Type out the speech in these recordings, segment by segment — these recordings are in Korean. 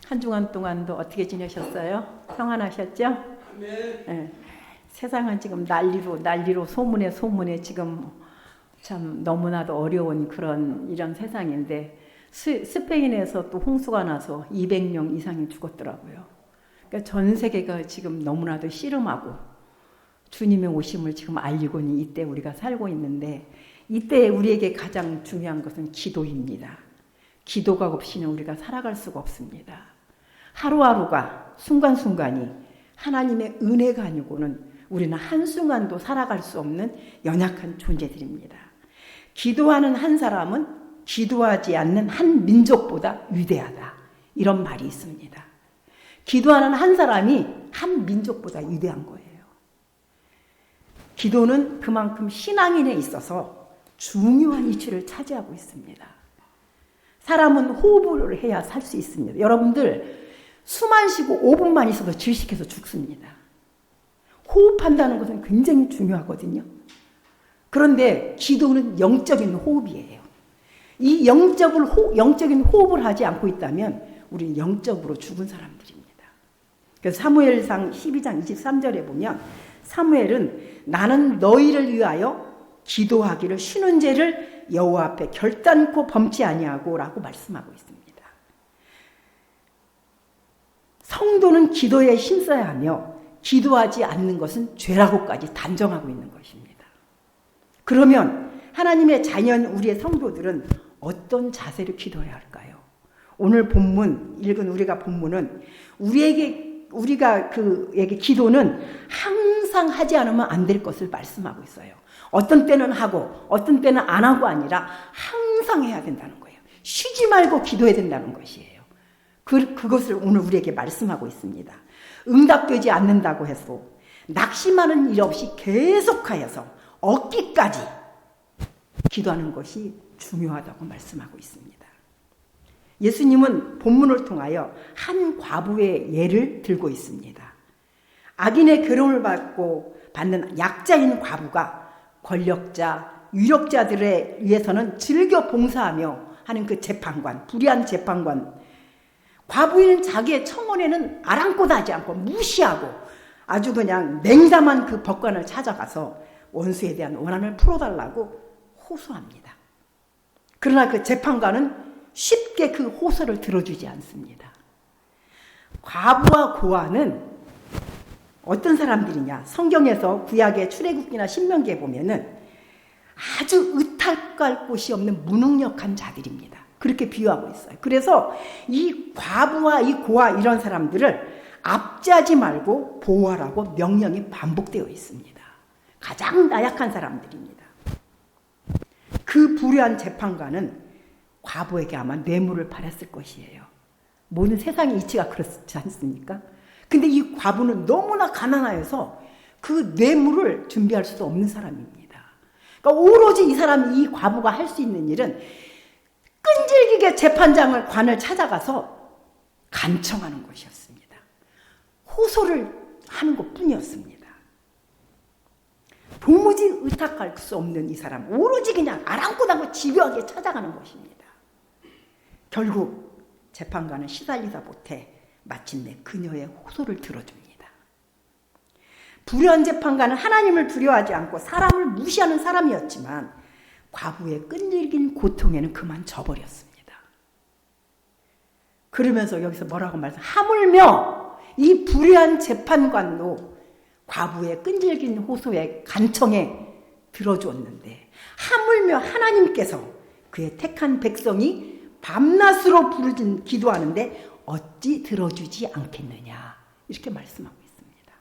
한 주간 동안도 어떻게 지내셨어요? 평안하셨죠? 네. 세상은 지금 난리로 소문에 지금 참 너무나도 어려운 이런 세상인데 스페인에서 또 홍수가 나서 200명 이상이 죽었더라고요. 그러니까 전 세계가 지금 너무나도 씨름하고 주님의 오심을 지금 알리고는 이때 우리가 살고 있는데 이때 우리에게 가장 중요한 것은 기도입니다. 기도가 없이는 우리가 살아갈 수가 없습니다. 하루하루가 순간순간이 하나님의 은혜가 아니고는 우리는 한순간도 살아갈 수 없는 연약한 존재들입니다. 기도하는 한 사람은 기도하지 않는 한 민족보다 위대하다. 이런 말이 있습니다. 기도하는 한 사람이 한 민족보다 위대한 거예요. 기도는 그만큼 신앙인에 있어서 중요한 위치를 차지하고 있습니다. 사람은 호흡을 해야 살 수 있습니다. 여러분들 숨만 쉬고 5분만 있어도 질식해서 죽습니다. 호흡한다는 것은 굉장히 중요하거든요. 그런데 기도는 영적인 호흡이에요. 이 영적인 호흡을 하지 않고 있다면 우리는 영적으로 죽은 사람들입니다. 그래서 사무엘상 12장 23절에 보면 사무엘은 나는 너희를 위하여 기도하기를 쉬는 죄를 여호와 앞에 결단코 범치 아니하고 라고 말씀하고 있습니다. 성도는 기도에 힘써야 하며 기도하지 않는 것은 죄라고까지 단정하고 있는 것입니다. 그러면 하나님의 자녀인 우리의 성도들은 어떤 자세로 기도해야 할까요? 오늘 읽은 우리가 본문은 우리가 그에게 기도는 항상 하지 않으면 안 될 것을 말씀하고 있어요. 어떤 때는 하고 어떤 때는 안 하고 아니라 항상 해야 된다는 거예요. 쉬지 말고 기도해야 된다는 것이에요. 그것을 오늘 우리에게 말씀하고 있습니다. 응답되지 않는다고 해서 낙심하는 일 없이 계속하여서 얻기까지 기도하는 것이 중요하다고 말씀하고 있습니다. 예수님은 본문을 통하여 한 과부의 예를 들고 있습니다. 악인의 괴로움을 받는 약자인 과부가 권력자, 유력자들에 의해서는 즐겨 봉사하며 하는 그 재판관, 불의한 재판관, 과부인 자기의 청원에는 아랑곳 하지 않고 무시하고 아주 그냥 냉담한 그 법관을 찾아가서 원수에 대한 원한을 풀어달라고 호소합니다. 그러나 그 재판관은 쉽게 그 호소를 들어주지 않습니다. 과부와 고아는 어떤 사람들이냐? 성경에서 구약의 출애굽기나 신명기에 보면은 아주 의탁할 곳이 없는 무능력한 자들입니다. 그렇게 비유하고 있어요. 그래서 이 과부와 이 고아 이런 사람들을 압제하지 말고 보호하라고 명령이 반복되어 있습니다. 가장 나약한 사람들입니다. 그 불의한 재판관은 과부에게 아마 뇌물을 바랬을 것이에요. 모든 세상의 이치가 그렇지 않습니까? 근데 이 과부는 너무나 가난하여서 그 뇌물을 준비할 수도 없는 사람입니다. 그러니까 오로지 이 과부가 할 수 있는 일은 끈질기게 관을 찾아가서 간청하는 것이었습니다. 호소를 하는 것뿐이었습니다. 도무지 의탁할 수 없는 이 사람, 오로지 그냥 아랑곳하고 집요하게 찾아가는 것입니다. 결국 재판관은 시달리다 못해 마침내 그녀의 호소를 들어줍니다. 불의한 재판관은 하나님을 두려워하지 않고 사람을 무시하는 사람이었지만 과부의 끈질긴 고통에는 그만 져버렸습니다. 그러면서 여기서 뭐라고 하물며 이 불의한 재판관도 과부의 끈질긴 호소에 간청에 들어주었는데 하물며 하나님께서 그의 택한 백성이 밤낮으로 기도하는데 어찌 들어주지 않겠느냐 이렇게 말씀하고 있습니다.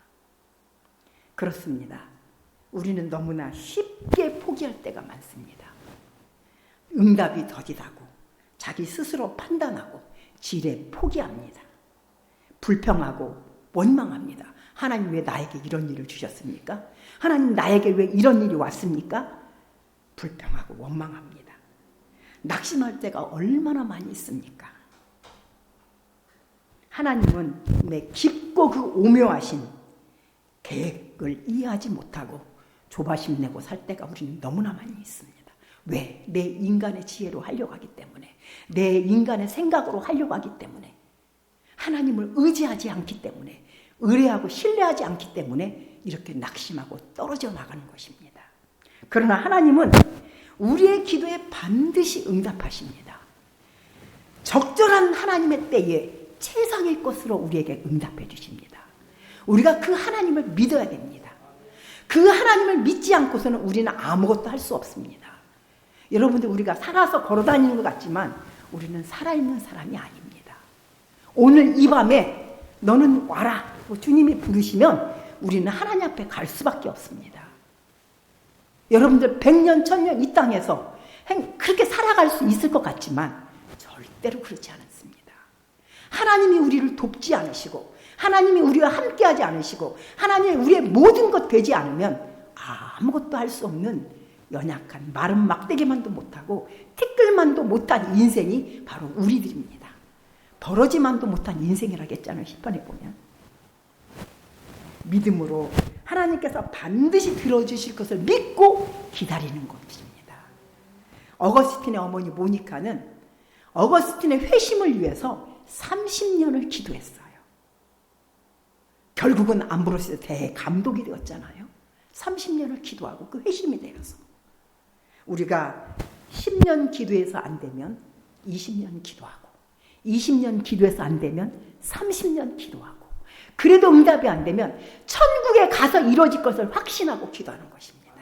그렇습니다. 우리는 너무나 쉽게 포기할 때가 많습니다. 응답이 더디다고 자기 스스로 판단하고 지레 포기합니다. 불평하고 원망합니다. 하나님 왜 나에게 이런 일을 주셨습니까? 하나님 나에게 왜 이런 일이 왔습니까? 불평하고 원망합니다. 낙심할 때가 얼마나 많이 있습니까? 하나님은 내 깊고 그 오묘하신 계획을 이해하지 못하고 조바심 내고 살 때가 우리는 너무나 많이 있습니다. 왜? 내 인간의 지혜로 하려고 하기 때문에, 내 인간의 생각으로 하려고 하기 때문에. 하나님을 의지하지 않기 때문에, 의뢰하고 신뢰하지 않기 때문에 이렇게 낙심하고 떨어져 나가는 것입니다. 그러나 하나님은 우리의 기도에 반드시 응답하십니다. 적절한 하나님의 때에 최상의 것으로 우리에게 응답해 주십니다. 우리가 그 하나님을 믿어야 됩니다. 그 하나님을 믿지 않고서는 우리는 아무것도 할 수 없습니다. 여러분들, 우리가 살아서 걸어다니는 것 같지만 우리는 살아있는 사람이 아닙니다. 오늘 이 밤에 너는 와라 주님이 부르시면 우리는 하나님 앞에 갈 수밖에 없습니다. 여러분들 100년 1000년 이 땅에서 그렇게 살아갈 수 있을 것 같지만 절대로 그렇지 않습니다. 하나님이 우리를 돕지 않으시고, 하나님이 우리와 함께하지 않으시고, 하나님이 우리의 모든 것 되지 않으면 아무것도 할 수 없는 연약한 마른 막대기만도 못하고 티끌만도 못한 인생이 바로 우리들입니다. 버러지만도 못한 인생이라고 했잖아요. 시편에 보면. 믿음으로 하나님께서 반드시 들어주실 것을 믿고 기다리는 것입니다. 어거스틴의 어머니 모니카는 어거스틴의 회심을 위해서 30년을 기도했어요. 결국은 암브로스 대감독이 되었잖아요. 30년을 기도하고 그 회심이 되어서. 우리가 10년 기도해서 안 되면 20년 기도하고, 20년 기도해서 안 되면 30년 기도하고, 그래도 응답이 안 되면 천국에 가서 이루어질 것을 확신하고 기도하는 것입니다.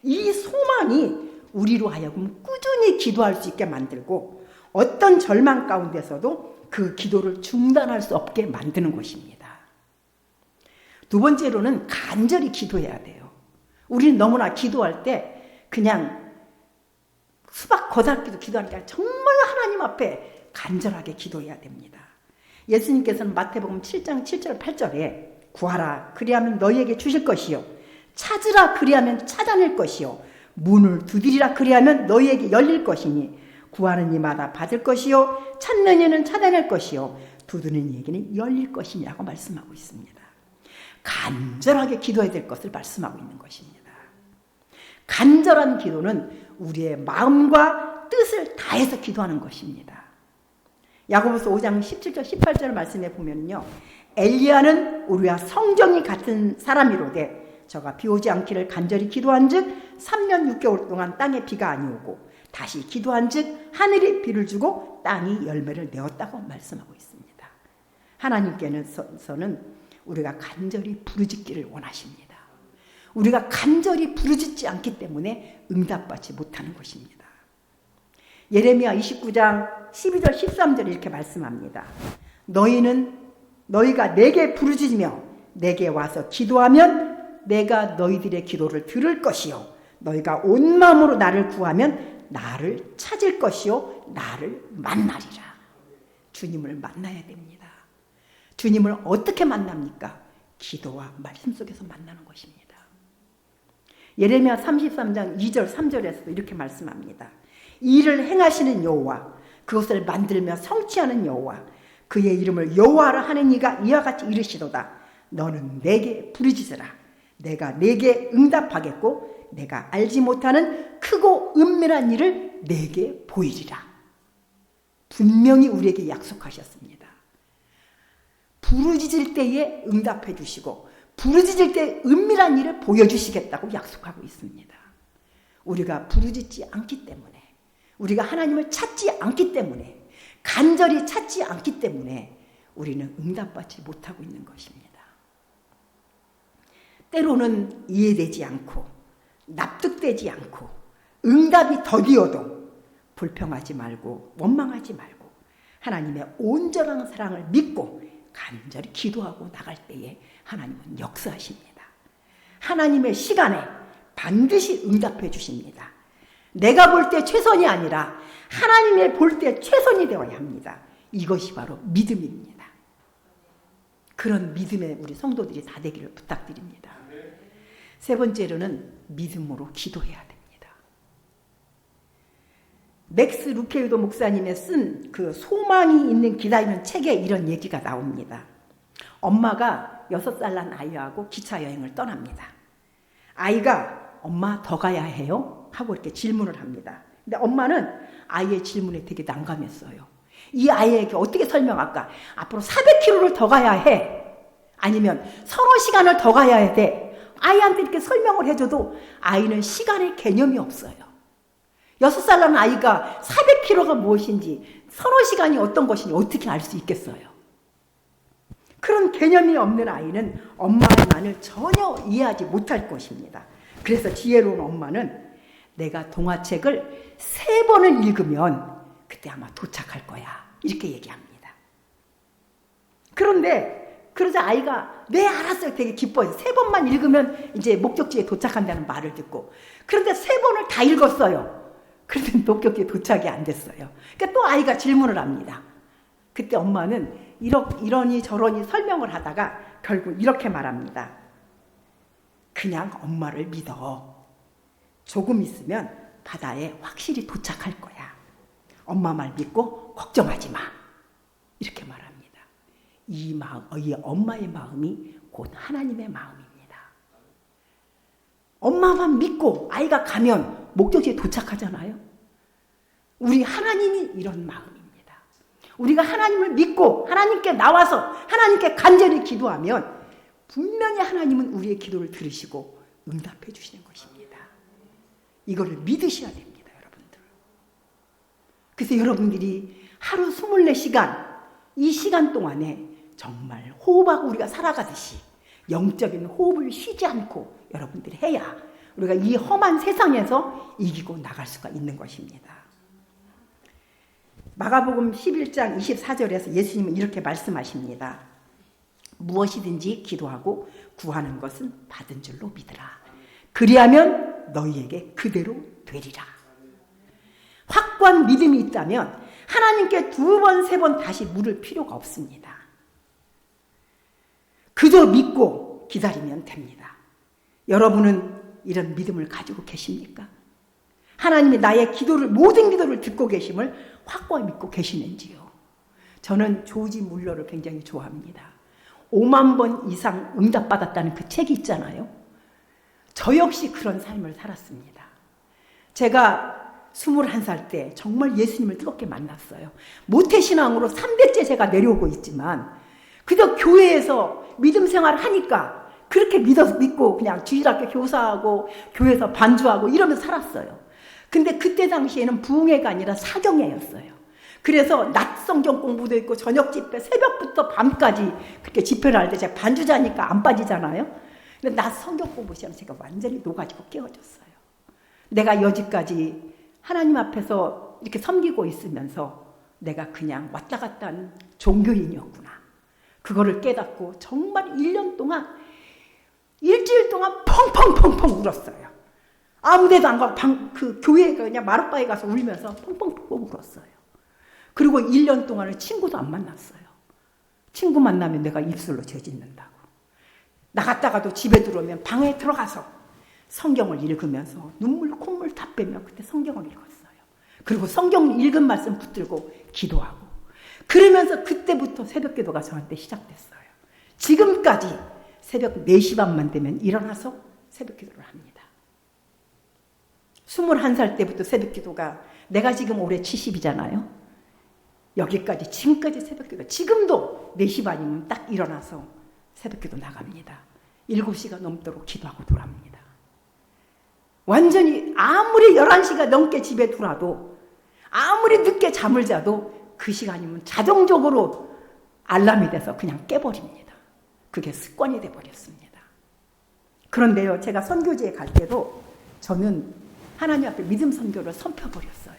이 소망이 우리로 하여금 꾸준히 기도할 수 있게 만들고, 어떤 절망 가운데서도 그 기도를 중단할 수 없게 만드는 것입니다. 두 번째로는 간절히 기도해야 돼요. 우리는 너무나 기도할 때 그냥 수박 거달기도 기도하는 게 아니라 정말 하나님 앞에 간절하게 기도해야 됩니다. 예수님께서는 마태복음 7장 7절 8절에 구하라 그리하면 너희에게 주실 것이요, 찾으라 그리하면 찾아낼 것이요, 문을 두드리라 그리하면 너희에게 열릴 것이니 구하는 이마다 받을 것이요, 찾는 이는 찾아낼 것이요, 두드리는 이에게는 열릴 것이니라고 말씀하고 있습니다. 간절하게 기도해야 될 것을 말씀하고 있는 것입니다. 간절한 기도는 우리의 마음과 뜻을 다해서 기도하는 것입니다. 야고보서 5장 17절 18절 말씀에 보면요, 엘리야는 우리와 성정이 같은 사람이로되 저가 비 오지 않기를 간절히 기도한즉 3년 6개월 동안 땅에 비가 아니오고 다시 기도한즉 하늘이 비를 주고 땅이 열매를 내었다고 말씀하고 있습니다. 하나님께서는 우리가 간절히 부르짖기를 원하십니다. 우리가 간절히 부르짖지 않기 때문에 응답받지 못하는 것입니다. 예레미야 29장 12절 13절 이렇게 말씀합니다. 너희가 내게 부르짖으며 내게 와서 기도하면 내가 너희들의 기도를 들을 것이요, 너희가 온 마음으로 나를 구하면 나를 찾을 것이요, 나를 만나리라. 주님을 만나야 됩니다. 주님을 어떻게 만납니까? 기도와 말씀 속에서 만나는 것입니다. 예레미야 33장 2절 3절에서도 이렇게 말씀합니다. 이를 행하시는 여호와, 그것을 만들며 성취하는 여호와, 그의 이름을 여호와라 하는 이가 이와 같이 이르시도다. 너는 내게 부르짖으라. 내가 내게 응답하겠고 내가 알지 못하는 크고 은밀한 일을 내게 보이리라. 분명히 우리에게 약속하셨습니다. 부르짖을 때에 응답해 주시고 부르짖을 때 은밀한 일을 보여주시겠다고 약속하고 있습니다. 우리가 부르짖지 않기 때문에, 우리가 하나님을 찾지 않기 때문에, 간절히 찾지 않기 때문에 우리는 응답받지 못하고 있는 것입니다. 때로는 이해되지 않고 납득되지 않고 응답이 더디어도 불평하지 말고 원망하지 말고 하나님의 온전한 사랑을 믿고 간절히 기도하고 나갈 때에 하나님은 역사하십니다. 하나님의 시간에 반드시 응답해 주십니다. 내가 볼 때 최선이 아니라 하나님의 볼 때 최선이 되어야 합니다. 이것이 바로 믿음입니다. 그런 믿음의 우리 성도들이 다 되기를 부탁드립니다. 세 번째로는 믿음으로 기도해야 됩니다. 맥스 루케우도 목사님의 쓴 그 소망이 있는 기다리는 책에 이런 얘기가 나옵니다. 엄마가 6살 난 아이하고 기차 여행을 떠납니다. 아이가 엄마 더 가야 해요? 하고 이렇게 질문을 합니다. 근데 엄마는 아이의 질문에 되게 난감했어요. 이 아이에게 어떻게 설명할까? 앞으로 400km를 더 가야 해. 아니면 서너 시간을 더 가야 돼. 아이한테 이렇게 설명을 해줘도 아이는 시간의 개념이 없어요. 6살 난 아이가 400km가 무엇인지, 서너 시간이 어떤 것인지 어떻게 알 수 있겠어요? 그런 개념이 없는 아이는 엄마의 말을 전혀 이해하지 못할 것입니다. 그래서 지혜로운 엄마는 내가 동화책을 3번을 읽으면 그때 아마 도착할 거야. 이렇게 얘기합니다. 그런데 그러자 아이가 네 알았어요. 되게 기뻐해서 3번만 읽으면 이제 목적지에 도착한다는 말을 듣고, 그런데 3번을 다 읽었어요. 그런데 목적지에 도착이 안 됐어요. 그러니까 또 아이가 질문을 합니다. 그때 엄마는 이러니 저러니 설명을 하다가 결국 이렇게 말합니다. 그냥 엄마를 믿어. 조금 있으면 바다에 확실히 도착할 거야. 엄마 말 믿고 걱정하지 마. 이렇게 말합니다. 이 엄마의 마음이 곧 하나님의 마음입니다. 엄마만 믿고 아이가 가면 목적지에 도착하잖아요. 우리 하나님이 이런 마음입니다. 우리가 하나님을 믿고 하나님께 나와서 하나님께 간절히 기도하면 분명히 하나님은 우리의 기도를 들으시고 응답해 주시는 것입니다. 이거를 믿으셔야 됩니다, 여러분들. 그래서 여러분들이 하루 24시간, 이 시간 동안에 정말 호흡하고 우리가 살아가듯이 영적인 호흡을 쉬지 않고 여러분들이 해야 우리가 이 험한 세상에서 이기고 나갈 수가 있는 것입니다. 마가복음 11장 24절에서 예수님은 이렇게 말씀하십니다. 무엇이든지 기도하고 구하는 것은 받은 줄로 믿으라. 그리하면 너희에게 그대로 되리라. 확고한 믿음이 있다면 하나님께 2번, 3번 다시 물을 필요가 없습니다. 그저 믿고 기다리면 됩니다. 여러분은 이런 믿음을 가지고 계십니까? 하나님이 나의 기도를, 모든 기도를 듣고 계심을 확고히 믿고 계시는지요? 저는 조지 물러를 굉장히 좋아합니다. 5만 번 이상 응답받았다는 그 책이 있잖아요. 저 역시 그런 삶을 살았습니다. 제가 21살 때 정말 예수님을 뜨겁게 만났어요. 모태신앙으로 3대째 제가 내려오고 있지만 그저 교회에서 믿음 생활을 하니까 그렇게 믿고 그냥 주일학교 교사하고 교회에서 반주하고 이러면서 살았어요. 근데 그때 당시에는 부흥회가 아니라 사경회였어요. 그래서 낮 성경 공부도 있고 저녁 집회, 새벽부터 밤까지 그렇게 집회를 할 때 제가 반주자니까 안 빠지잖아요. 근데 낮 성경 공부 시간에 제가 완전히 녹아지고 깨어졌어요. 내가 여지까지 하나님 앞에서 이렇게 섬기고 있으면서 내가 그냥 왔다 갔다 한 종교인이었구나. 그거를 깨닫고 정말 1년 동안, 일주일 동안 펑펑펑펑 울었어요. 아무 데도 안 가고 그 교회에 그냥 마룻바에 가서 울면서 펑펑펑펑 울었어요. 그리고 1년 동안은 친구도 안 만났어요. 친구 만나면 내가 입술로 죄 짓는다고. 나갔다가도 집에 들어오면 방에 들어가서 성경을 읽으면서 눈물 콧물 다 빼며 그때 성경을 읽었어요. 그리고 성경 읽은 말씀 붙들고 기도하고 그러면서 그때부터 새벽 기도가 저한테 시작됐어요. 지금까지 새벽 4시 반만 되면 일어나서 새벽 기도를 합니다. 21살 때부터 새벽 기도가, 내가 지금 올해 70이잖아요. 여기까지 지금까지 새벽 기도, 지금도 4시 반이면 딱 일어나서 새벽 기도 나갑니다. 7시가 넘도록 기도하고 돌아옵니다. 완전히 아무리 11시가 넘게 집에 들어와도 아무리 늦게 잠을 자도 그 시간이면 자동적으로 알람이 돼서 그냥 깨버립니다. 그게 습관이 돼버렸습니다. 그런데요, 제가 선교지에 갈 때도 저는 하나님 앞에 믿음 선교를 선펴버렸어요.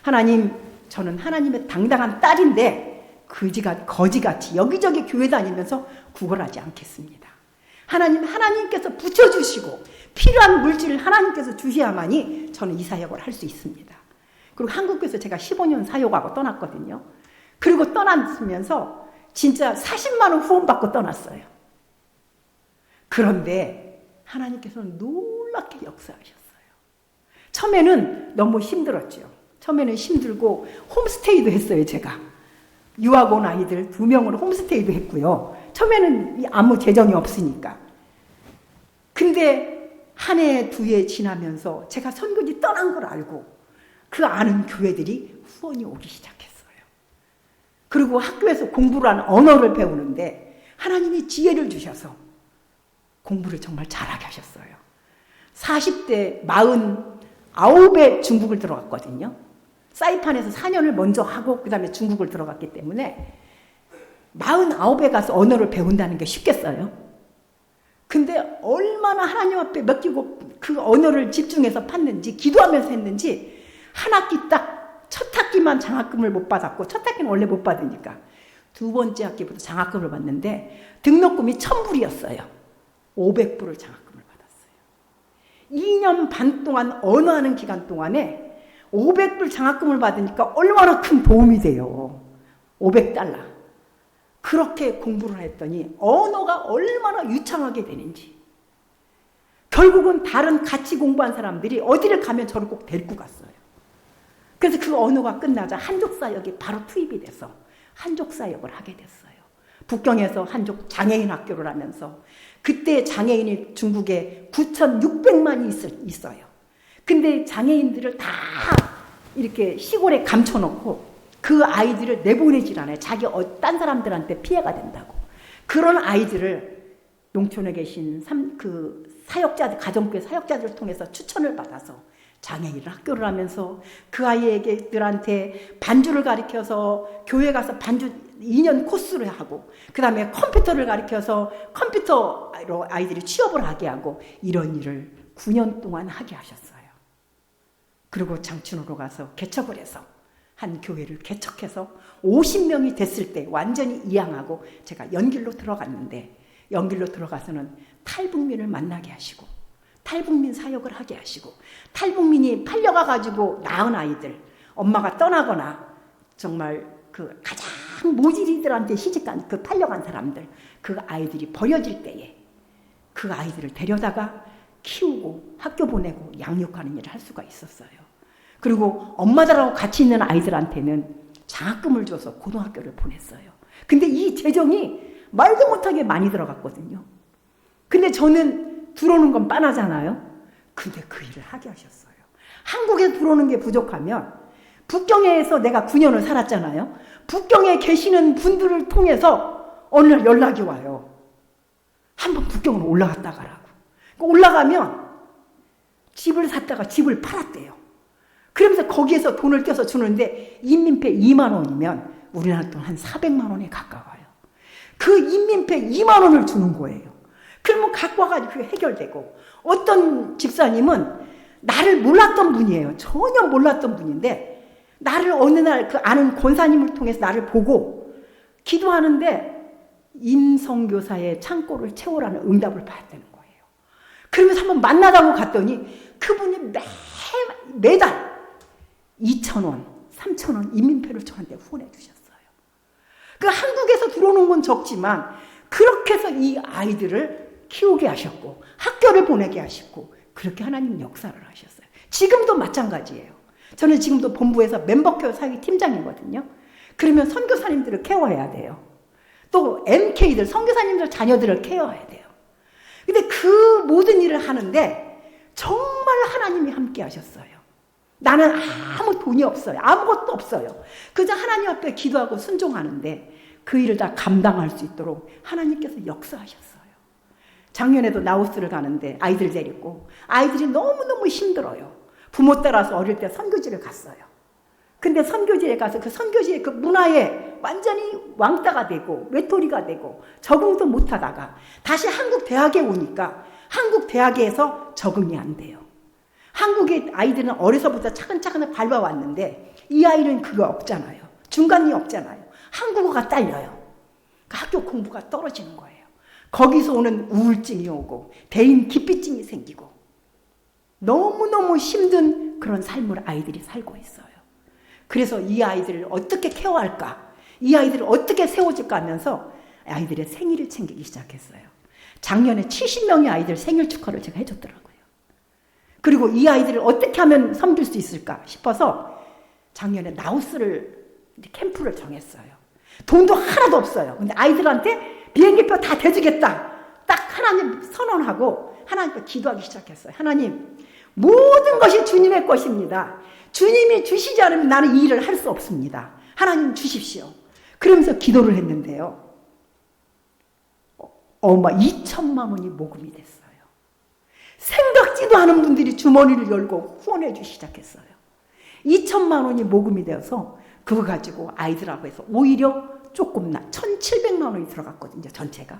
하나님, 저는 하나님의 당당한 딸인데 거지같이 여기저기 교회 다니면서 구걸하지 않겠습니다. 하나님께서 붙여주시고 필요한 물질을 하나님께서 주셔야만이 저는 이 사역을 할 수 있습니다. 그리고 한국교회에서 제가 15년 사역하고 떠났거든요. 그리고 떠나면서 진짜 40만 원 후원받고 떠났어요. 그런데 하나님께서는 놀랍게 역사하셨어요. 처음에는 너무 힘들었죠. 처음에는 힘들고 홈스테이도 했어요, 제가. 유학 온 아이들 2명으로 홈스테이도 했고요. 처음에는 아무 재정이 없으니까. 근데 한 해, 2해 지나면서 제가 선교지 떠난 걸 알고 그 아는 교회들이 후원이 오기 시작했어요. 그리고 학교에서 공부를 하는 언어를 배우는데 하나님이 지혜를 주셔서 공부를 정말 잘하게 하셨어요. 40대 49에 중국을 들어갔거든요. 사이판에서 4년을 먼저 하고 그 다음에 중국을 들어갔기 때문에 49에 가서 언어를 배운다는 게 쉽겠어요? 근데 얼마나 하나님 앞에 맡기고 그 언어를 집중해서 팠는지, 기도하면서 했는지 한 학기 딱 첫 학기만 장학금을 못 받았고, 첫 학기는 원래 못 받으니까 두 번째 학기부터 장학금을 받는데 등록금이 1,000불이었어요. 500불을 장학금을 받았어요. 2년 반 동안 언어하는 기간 동안에 500불 장학금을 받으니까 얼마나 큰 도움이 돼요. 500달러. 그렇게 공부를 했더니 언어가 얼마나 유창하게 되는지. 결국은 다른 같이 공부한 사람들이 어디를 가면 저를 꼭 데리고 갔어요. 그래서 그 언어가 끝나자 한족사역이 바로 투입이 돼서 한족사역을 하게 됐어요. 북경에서 한족 장애인 학교를 하면서 그때 장애인이 중국에 9,600만이 있어요. 근데 장애인들을 다 이렇게 시골에 감춰놓고 그 아이들을 내보내질 않아요. 자기 딴 사람들한테 피해가 된다고. 그런 아이들을 농촌에 계신 사역자들, 가정교회 사역자들을 통해서 추천을 받아서 장애인 학교를 하면서 그 아이들한테 반주를 가르쳐서 교회 가서 반주 2년 코스를 하고 그 다음에 컴퓨터를 가르쳐서 컴퓨터로 아이들이 취업을 하게 하고 이런 일을 9년 동안 하게 하셨어요. 그리고 장춘호로 가서 개척을 해서 한 교회를 개척해서 50명이 됐을 때 완전히 이양하고 제가 연길로 들어갔는데 연길로 들어가서는 탈북민을 만나게 하시고 탈북민 사역을 하게 하시고 탈북민이 팔려가가지고 낳은 아이들 엄마가 떠나거나 정말 그 가장 모질이들한테 시집간 그 팔려간 사람들 그 아이들이 버려질 때에 그 아이들을 데려다가 키우고 학교 보내고 양육하는 일을 할 수가 있었어요. 그리고 엄마들하고 같이 있는 아이들한테는 장학금을 줘서 고등학교를 보냈어요. 근데 이 재정이 말도 못하게 많이 들어갔거든요. 근데 저는 들어오는 건 빤하잖아요. 근데 그 일을 하게 하셨어요. 한국에 들어오는 게 부족하면 북경에서 내가 9년을 살았잖아요. 북경에 계시는 분들을 통해서 어느 날 연락이 와요. 한번 북경으로 올라갔다 가라고. 올라가면 집을 샀다가 집을 팔았대요. 그러면서 거기에서 돈을 떼서 주는데 인민폐 2만 원이면 우리나라 돈 한 400만 원에 가까워요. 그 인민폐 2만 원을 주는 거예요. 그러면 갖고 와가지고 그게 해결되고 어떤 집사님은 나를 몰랐던 분이에요. 전혀 몰랐던 분인데 나를 어느 날 그 아는 권사님을 통해서 나를 보고 기도하는데 임성교사의 창고를 채우라는 응답을 받았다는 거예요. 그러면서 한번 만나자고 갔더니 그분이 매달 2,000원, 3,000원 인민폐를 저한테 후원해 주셨어요. 그 한국에서 들어오는 건 적지만 그렇게 해서 이 아이들을 키우게 하셨고 학교를 보내게 하셨고 그렇게 하나님 역사를 하셨어요. 지금도 마찬가지예요. 저는 지금도 본부에서 멤버케어 사역의 팀장이거든요. 그러면 선교사님들을 케어해야 돼요. 또 MK들, 선교사님들 자녀들을 케어해야 돼요. 근데 그 모든 일을 하는데 정말 하나님이 함께 하셨어요. 나는 아무 돈이 없어요. 아무것도 없어요. 그저 하나님 앞에 기도하고 순종하는데 그 일을 다 감당할 수 있도록 하나님께서 역사하셨어요. 작년에도 라오스를 가는데 아이들 데리고 아이들이 너무너무 힘들어요. 부모 따라서 어릴 때 선교지를 갔어요. 근데 선교지에 가서 그 선교지의 그 문화에 완전히 왕따가 되고 외톨이가 되고 적응도 못하다가 다시 한국 대학에 오니까 한국 대학에서 적응이 안 돼요. 한국의 아이들은 어려서부터 차근차근 밟아왔는데 이 아이는 그거 없잖아요. 중간이 없잖아요. 한국어가 딸려요. 그 학교 공부가 떨어지는 거예요. 거기서 오는 우울증이 오고 대인 기피증이 생기고 너무너무 힘든 그런 삶을 아이들이 살고 있어요. 그래서 이 아이들을 어떻게 케어할까? 이 아이들을 어떻게 세워줄까 하면서 아이들의 생일을 챙기기 시작했어요. 작년에 70명의 아이들 생일 축하를 제가 해줬더라고요. 그리고 이 아이들을 어떻게 하면 섬길 수 있을까 싶어서 작년에 라오스를 캠프를 정했어요. 돈도 하나도 없어요. 근데 아이들한테 비행기표 다 대주겠다. 딱 하나님 선언하고 하나님께 기도하기 시작했어요. 하나님, 모든 것이 주님의 것입니다. 주님이 주시지 않으면 나는 이 일을 할 수 없습니다. 하나님 주십시오. 그러면서 기도를 했는데요. 2천만 원이 모금이 됐어요. 생각지도 않은 분들이 주머니를 열고 후원해 주기 시작했어요. 2천만 원이 모금이 되어서 그거 가지고 아이들하고 해서 오히려 조금 1,700만 원이 들어갔거든요. 전체가.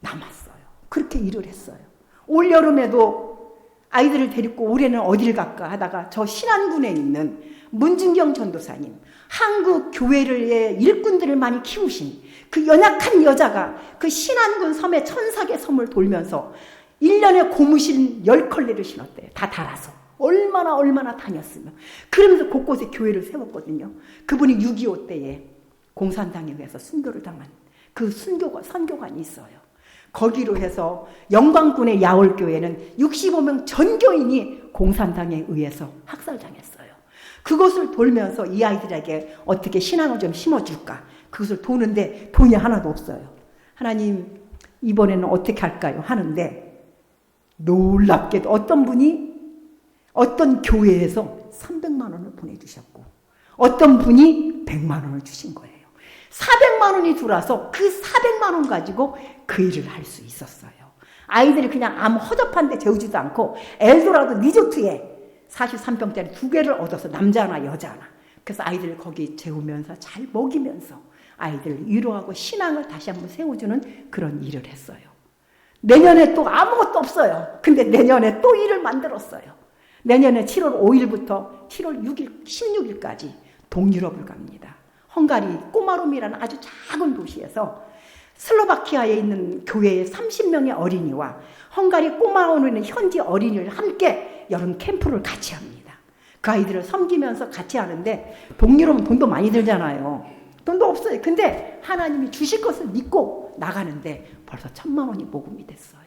남았어요. 그렇게 일을 했어요. 올여름에도 아이들을 데리고 올해는 어딜 갈까 하다가 저 신안군에 있는 문준경 전도사님, 한국 교회의 일꾼들을 많이 키우신 그 연약한 여자가 그 신안군 섬의 천삭의 섬을 돌면서 1년에 고무신 10컬레를 신었대요. 다 달아서. 얼마나 다녔으면. 그러면서 곳곳에 교회를 세웠거든요. 그분이 6.25 때에 공산당에 의해서 순교를 당한 그 선교관이 있어요. 거기로 해서 영광군의 야월교회는 65명 전교인이 공산당에 의해서 학살당했어요. 그것을 돌면서 이 아이들에게 어떻게 신앙을 좀 심어줄까? 그것을 도는데 돈이 하나도 없어요. 하나님, 이번에는 어떻게 할까요? 하는데 놀랍게도 어떤 분이 어떤 교회에서 300만 원을 보내주셨고 어떤 분이 100만 원을 주신 거예요. 400만 원이 들어와서 그 400만 원 가지고 그 일을 할 수 있었어요. 아이들이 그냥 아무 허접한 데 재우지도 않고 엘도라도 리조트에 43평짜리 2개를 얻어서 남자 하나 여자 하나. 그래서 아이들을 거기 재우면서 잘 먹이면서 아이들을 위로하고 신앙을 다시 한번 세워주는 그런 일을 했어요. 내년에 또 아무것도 없어요. 근데 내년에 또 일을 만들었어요. 내년에 7월 5일부터 7월 6일, 16일까지 동유럽을 갑니다. 헝가리 꼬마롬이라는 아주 작은 도시에서 슬로바키아에 있는 교회의 30명의 어린이와 헝가리 꼬마롬에 있는 현지 어린이를 함께 여름 캠프를 같이 합니다. 그 아이들을 섬기면서 같이 하는데 동유럽은 돈도 많이 들잖아요. 돈도 없어요. 근데 하나님이 주실 것을 믿고 나가는데 벌써 1,000만 원이 모금이 됐어요.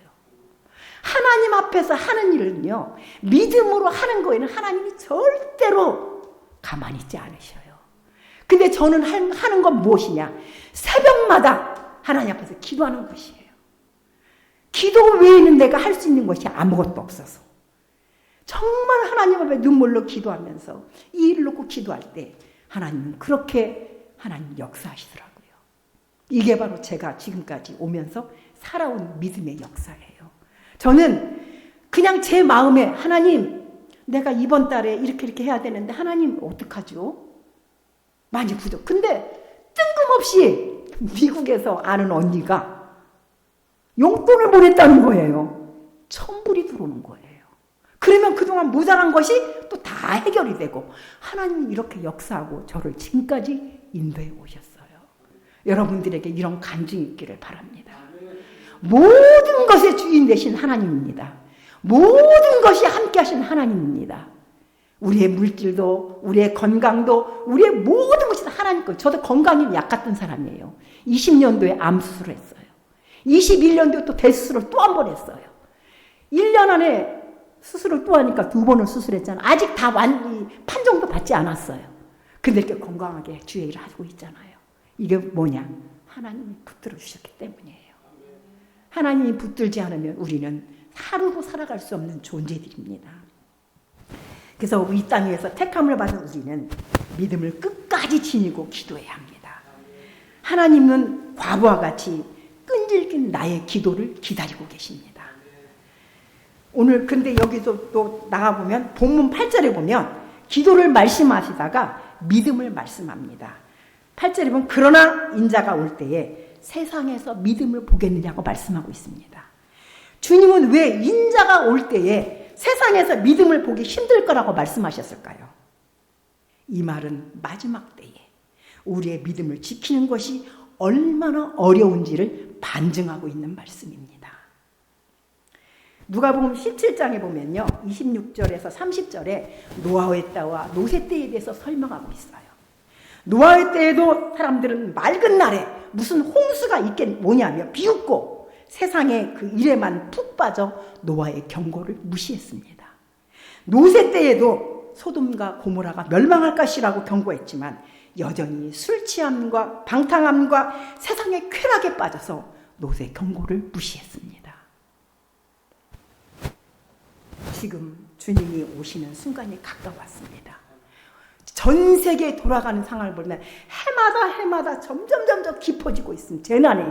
하나님 앞에서 하는 일은요, 믿음으로 하는 거에는 하나님이 절대로 가만히 있지 않으셔요. 근데 저는 하는 건 무엇이냐? 새벽마다 하나님 앞에서 기도하는 것이에요. 기도 외에는 내가 할 수 있는 것이 아무것도 없어서 정말 하나님 앞에 눈물로 기도하면서 이 일을 놓고 기도할 때 하나님은 그렇게 하나님 역사하시더라고요. 이게 바로 제가 지금까지 오면서 살아온 믿음의 역사예요. 저는 그냥 제 마음에 하나님, 내가 이번 달에 이렇게 해야 되는데 하나님 어떡하죠? 많이 부족. 근데 뜬금없이 미국에서 아는 언니가 용돈을 보냈다는 거예요. 1,000불이 들어오는 거예요. 그러면 그동안 모자란 것이 또 다 해결이 되고 하나님이 이렇게 역사하고 저를 지금까지 인도해 오셨어요. 여러분들에게 이런 간증이 있기를 바랍니다. 모든 것의 주인 되신 하나님입니다. 모든 것이 함께 하신 하나님입니다. 우리의 물질도, 우리의 건강도, 우리의 모든 것이 다 하나님 거예요. 저도 건강이 약했던 사람이에요. 20년도에 암 수술을 했어요. 21년도에 또 대수술을 또 한 번 했어요. 1년 안에 수술을 또 하니까 2번을 수술했잖아요. 아직 다 판정도 받지 않았어요. 근데 이렇게 건강하게 주의 일을 하고 있잖아요. 이게 뭐냐? 하나님이 붙들어 주셨기 때문이에요. 하나님이 붙들지 않으면 우리는 하루도 살아갈 수 없는 존재들입니다. 그래서 이 땅 위에서 택함을 받은 우리는 믿음을 끝까지 지니고 기도해야 합니다. 하나님은 과부와 같이 끈질긴 나의 기도를 기다리고 계십니다. 오늘 근데 여기서 또 나가보면 본문 8절에 보면 기도를 말씀하시다가 믿음을 말씀합니다. 8절에 보면 그러나 인자가 올 때에 세상에서 믿음을 보겠느냐고 말씀하고 있습니다. 주님은 왜 인자가 올 때에 세상에서 믿음을 보기 힘들 거라고 말씀하셨을까요? 이 말은 마지막 때에 우리의 믿음을 지키는 것이 얼마나 어려운지를 반증하고 있는 말씀입니다. 누가복음 17장에 보면요. 26절에서 30절에 노아의 때와 노세 때에 대해서 설명하고 있어요. 노아의 때에도 사람들은 맑은 날에 무슨 홍수가 뭐냐며 비웃고 세상의 그 일에만 푹 빠져 노아의 경고를 무시했습니다. 노세 때에도 소돔과 고모라가 멸망할 것이라고 경고했지만 여전히 술 취함과 방탕함과 세상의 쾌락에 빠져서 노세 경고를 무시했습니다. 지금 주님이 오시는 순간이 가까웠습니다. 전 세계에 돌아가는 상황을 보면 해마다 점점 깊어지고 있습니다. 재난이.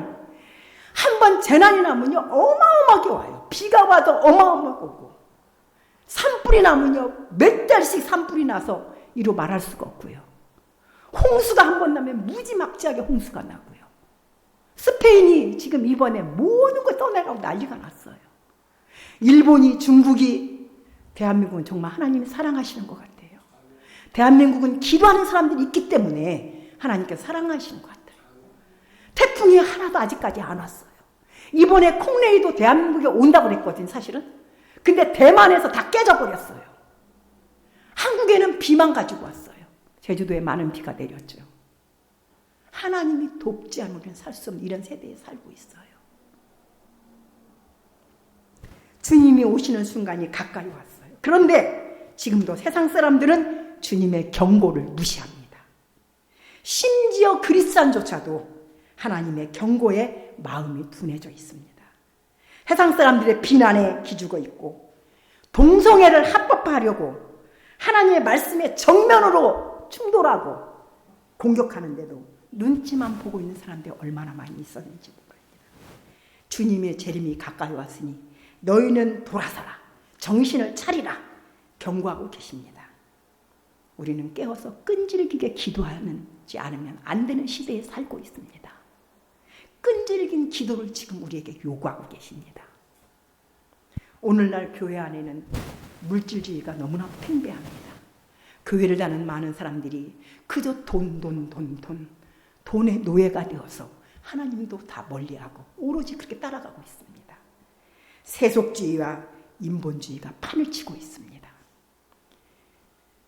한번 재난이 나면요 어마어마하게 와요. 비가 와도 어마어마하게 오고, 산불이 나면요 몇 달씩 산불이 나서 이루 말할 수가 없고요. 홍수가 한 번 나면 무지막지하게 홍수가 나고요. 스페인이 지금 이번에 모든 걸 떠내라고 난리가 났어요. 일본이, 중국이, 대한민국은 정말 하나님이 사랑하시는 것 같아요. 대한민국은 기도하는 사람들이 있기 때문에 하나님께서 사랑하시는 것 같아요. 태풍이 하나도 아직까지 안 왔어요. 이번에 콩레이도 대한민국에 온다고 그랬거든요, 사실은. 근데 대만에서 다 깨져버렸어요. 한국에는 비만 가지고 왔어요. 제주도에 많은 비가 내렸죠. 하나님이 돕지 않으면 살 수 없는 이런 세대에 살고 있어요. 주님이 오시는 순간이 가까이 왔어요. 그런데 지금도 세상 사람들은 주님의 경고를 무시합니다. 심지어 그리스도인조차도 하나님의 경고에 마음이 둔해져 있습니다. 세상 사람들의 비난에 기죽어 있고, 동성애를 합법화하려고 하나님의 말씀에 정면으로 충돌하고 공격하는데도 눈치만 보고 있는 사람들이 얼마나 많이 있었는지 모릅니다. 주님의 재림이 가까이 왔으니 너희는 돌아서라, 정신을 차리라 경고하고 계십니다. 우리는 깨어서 끈질기게 기도하지 않으면 안 되는 시대에 살고 있습니다. 끈질긴 기도를 지금 우리에게 요구하고 계십니다. 오늘날 교회 안에는 물질주의가 너무나 팽배합니다. 교회를 다니는 많은 사람들이 그저 돈의 노예가 되어서 하나님도 다 멀리하고 오로지 그렇게 따라가고 있습니다. 세속주의와 인본주의가 판을 치고 있습니다.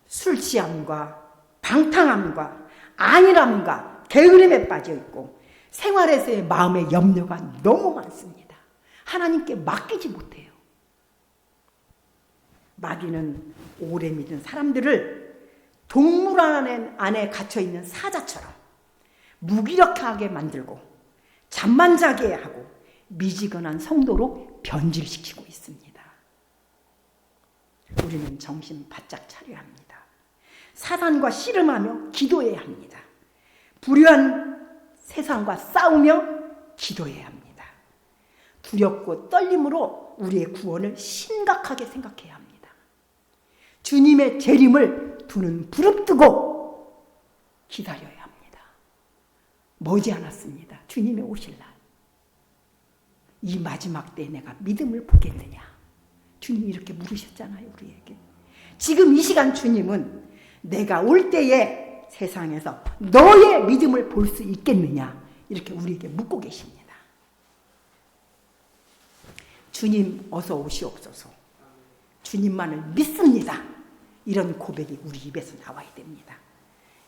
술 취함과 방탕함과 안일함과 게으름에 빠져 있고, 생활에서의 마음의 염려가 너무 많습니다. 하나님께 맡기지 못해요. 마귀는 오래 믿은 사람들을 동물 안에 갇혀있는 사자처럼 무기력하게 만들고 잠만 자게 하고 미지근한 성도로 변질시키고 있습니다. 우리는 정신 바짝 차려야 합니다. 사단과 씨름하며 기도해야 합니다. 불의한 세상과 싸우며 기도해야 합니다. 두렵고 떨림으로 우리의 구원을 심각하게 생각해야 합니다. 주님의 재림을 두 눈 부릅뜨고 기다려야 합니다. 머지않았습니다. 주님의 오실 날. 이 마지막 때에 내가 믿음을 보겠느냐? 주님이 이렇게 물으셨잖아요, 우리에게. 지금 이 시간 주님은 내가 올 때에 세상에서 너의 믿음을 볼 수 있겠느냐? 이렇게 우리에게 묻고 계십니다. 주님 어서 오시옵소서. 주님만을 믿습니다. 이런 고백이 우리 입에서 나와야 됩니다.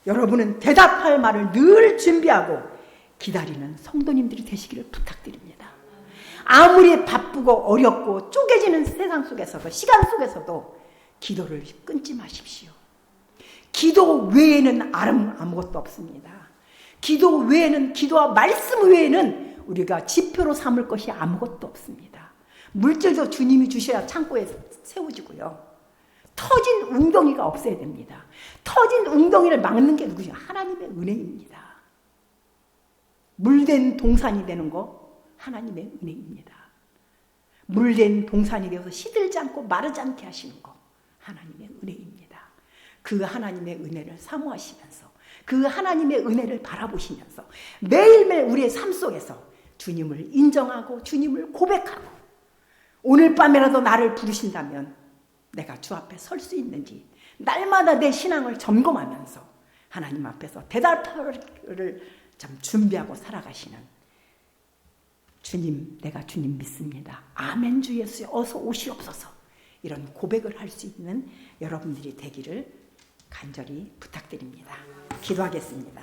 여러분은 대답할 말을 늘 준비하고 기다리는 성도님들이 되시기를 부탁드립니다. 아무리 바쁘고 어렵고 쪼개지는 세상 속에서도, 시간 속에서도 기도를 끊지 마십시오. 기도 외에는 아무것도 없습니다. 기도 외에는, 기도와 말씀 외에는 우리가 지표로 삼을 것이 아무것도 없습니다. 물질도 주님이 주셔야 창고에 세워지고요. 터진 웅덩이가 없어야 됩니다. 터진 웅덩이를 막는 게 누구죠? 하나님의 은혜입니다. 물된 동산이 되는 거 하나님의 은혜입니다. 물된 동산이 되어서 시들지 않고 마르지 않게 하시는 거 하나님의 은혜입니다. 그 하나님의 은혜를 사모하시면서, 그 하나님의 은혜를 바라보시면서 매일매일 우리의 삶 속에서 주님을 인정하고 주님을 고백하고, 오늘 밤에라도 나를 부르신다면 내가 주 앞에 설 수 있는지 날마다 내 신앙을 점검하면서 하나님 앞에서 대답을 참 준비하고 살아가시는 주님, 내가 주님 믿습니다. 아멘 주 예수 어서 오시옵소서. 이런 고백을 할 수 있는 여러분들이 되기를 간절히 부탁드립니다. 기도하겠습니다.